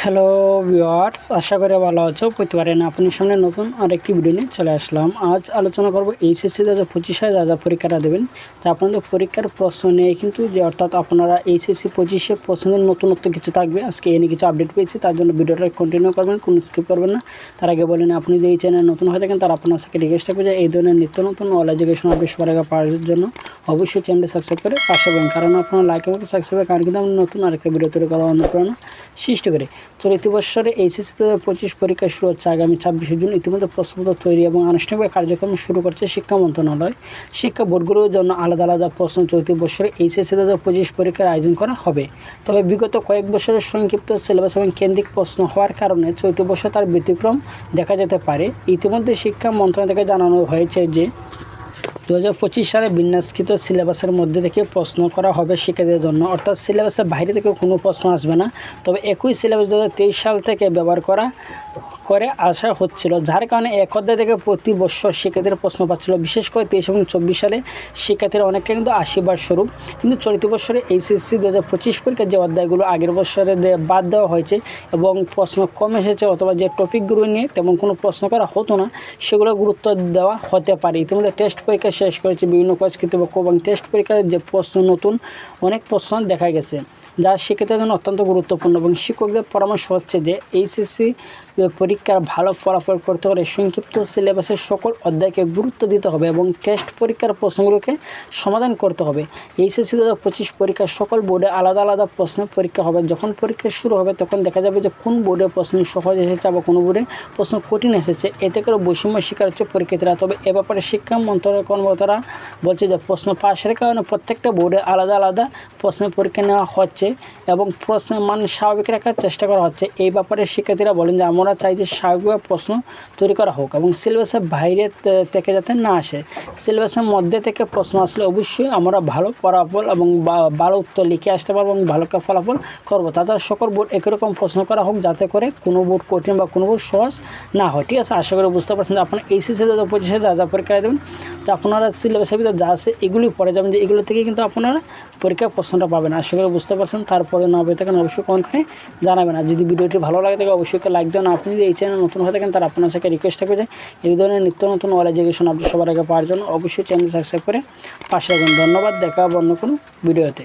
Hello viewers, আশা করি ভালো আছো। প্রতিবারে না আপনার সামনে নতুন আরেকটি ভিডিও নিয়ে চলে আসলাম। আজ আলোচনা করব এইচএসসি 2025 যা যা পরীক্ষাটা দেবেন, যা আপনাদের পরীক্ষার প্রশ্ন নিয়ে কিন্তু যে অর্থাৎ আপনারা এইচএসসি 25-এর প্রশ্নের নতুনত্ব কিছু থাকবে। আজকে এ নিয়ে কিছু আপডেট পেয়েছি, তার জন্য ভিডিওটা কন্টিনিউ করবেন, কোনো স্কিপ করবেন না। তার আগে বলেন, আপনি যে এই চ্যানেল নতুন হয়ে থাকেন তার আপনার সাথে রিকোয়েস্ট থাকবে যে এই ধরনের নিত্য নতুন অল এডুকেশন আপডেট সবার আগে পাওয়ার জন্য অবশ্যই চ্যানেলটি সাবস্ক্রাইব করে পাশে থাকবেন, কারণ আপনারা লাইক এবং সাবস্ক্রাইবের কারণ কিন্তু আমি নতুন আরেকটা ভিডিও তৈরি করার অনুপ্রেরণা সৃষ্টি করি। চলতি বছরে এইচএসসি 2025 পরীক্ষা শুরু হচ্ছে আগামী 26 জুন। ইতিমধ্যে প্রশ্নপত্র তৈরি এবং আনুষ্ঠানিক কার্যক্রম শুরু করছে শিক্ষা মন্ত্রণালয়। শিক্ষা বোর্ডগুলোর জন্য আলাদা আলাদা প্রশ্ন চলতি বছরে এইচএসসি 2025 পরীক্ষার আয়োজন করা হবে। তবে বিগত কয়েক বছরের সংক্ষিপ্ত সিলেবাস এবং কেন্দ্রিক প্রশ্ন হওয়ার কারণে চলতি বছর তার ব্যতিক্রম দেখা যেতে পারে। ইতিমধ্যে শিক্ষা মন্ত্রণালয় থেকে জানানো হয়েছে যে 2025 সালে বিন্যাসকৃত সিলেবাসের মধ্যে থেকে প্রশ্ন করা হবে শিক্ষার্থীদের জন্য, অর্থাৎ সিলেবাসের বাইরে থেকে কোনো প্রশ্ন আসবে না। তবে একই সিলেবাস 2023 সাল থেকে ব্যবহার করে আসা হচ্ছিল, যার কারণে এক অধ্যায় থেকে প্রতি বছর শিক্ষার্থীরা প্রশ্ন পাচ্ছিল। বিশেষ করে 23 এবং 24 সালে শিক্ষার্থীরা অনেকটা কিন্তু আশীর্বাদ স্বরূপ। কিন্তু চলতি বছরে এইচএসসি 2025 পরীক্ষার যে অধ্যায়গুলো আগের বছরে বাদ দেওয়া হয়েছে এবং প্রশ্ন কম এসেছে, অথবা যে টপিকগুলো নিয়ে তেমন কোনো প্রশ্ন করা হতো না, সেগুলো গুরুত্ব দেওয়া হতে পারে। ইতিমধ্যে টেস্ট পরীক্ষা শেষ করেছে বিভিন্ন কোর্স কর্তৃপক্ষ এবং টেস্ট পরীক্ষার যে প্রশ্ন নতুন অনেক প্রশ্ন দেখা গেছে, যা শিক্ষার্থীদের জন্য অত্যন্ত গুরুত্বপূর্ণ। এবং শিক্ষকদের পরামর্শ হচ্ছে যে এইচএসসি পরীক্ষার ভালো ফলাফল করতে হলে সংক্ষিপ্ত সিলেবাসের সকল অধ্যায়কে গুরুত্ব দিতে হবে এবং টেস্ট পরীক্ষার প্রশ্নগুলোকে সমাধান করতে হবে। এইচএসসি 2025 পরীক্ষার সকল বোর্ডে আলাদা আলাদা প্রশ্নের পরীক্ষা হবে। যখন পরীক্ষা শুরু হবে তখন দেখা যাবে যে কোন বোর্ডের প্রশ্ন সহজ এসেছে বা কোনো বোর্ডের প্রশ্ন কঠিন এসেছে। এতে করে বৈষম্য শিকার হচ্ছে পরীক্ষার্থীরা। তবে এ ব্যাপারে শিক্ষা মন্ত্রণালয়ের কর্মকর্তারা বলছে যে প্রশ্ন পাশের কারণে প্রত্যেকটা বোর্ডে আলাদা আলাদা প্রশ্নের পরীক্ষা নেওয়া হচ্ছে এবং প্রশ্নের মান স্বাভাবিক রাখার চেষ্টা করা হচ্ছে। এই ব্যাপারে শিক্ষার্থীরা বলেন যে আমরা চাই যে স্বাভাবিক প্রশ্ন তৈরি করা হোক এবং সিলেবাসের বাইরে থেকে যাতে না আসে। সিলেবাসের মধ্যে থেকে প্রশ্ন আসলে অবশ্যই আমরা ভালো ফলাফল এবং ভালো উত্তর লিখে আসতে পারবো এবং ভালো ফলাফল করবো। তাছাড়া সকল বোর্ড একই রকম প্রশ্ন করা হোক, যাতে করে কোনো বোর্ড কঠিন বা কোনো বোর্ড সহজ না হয়। ঠিক আছে, আশা করি বুঝতে পারছেন যে আপনার এইচএসসি 2025 যা যা পরীক্ষা দেবেন, তো আপনারা সিলেবাসের ভিতরে যা আছে এগুলি পড়ে যাবেন, যে এগুলো থেকে কিন্তু আপনারা পরীক্ষার প্রশ্নটা পাবেন। আশা করি বুঝতে পারছেন। তারপরে না পেয়ে থাকেন অবশ্যই কমেন্ট করে জানাবেন। আর যদি ভিডিওটি ভালো লাগে থাকে অবশ্যই লাইক দেন। আপনি যদি এই চ্যানেল নতুন হয়ে থাকেন তার আপনার সাথে রিকোয়েস্ট থাকবে যে এই ধরনের নিত্য নতুন অল এডুকেশন আপডেট সবার আগে পাওয়ার জন্য অবশ্যই চ্যানেল সাবস্ক্রাইব করে পাশে থাকবেন। ধন্যবাদ, দেখা হবে অন্য কোনো ভিডিওতে।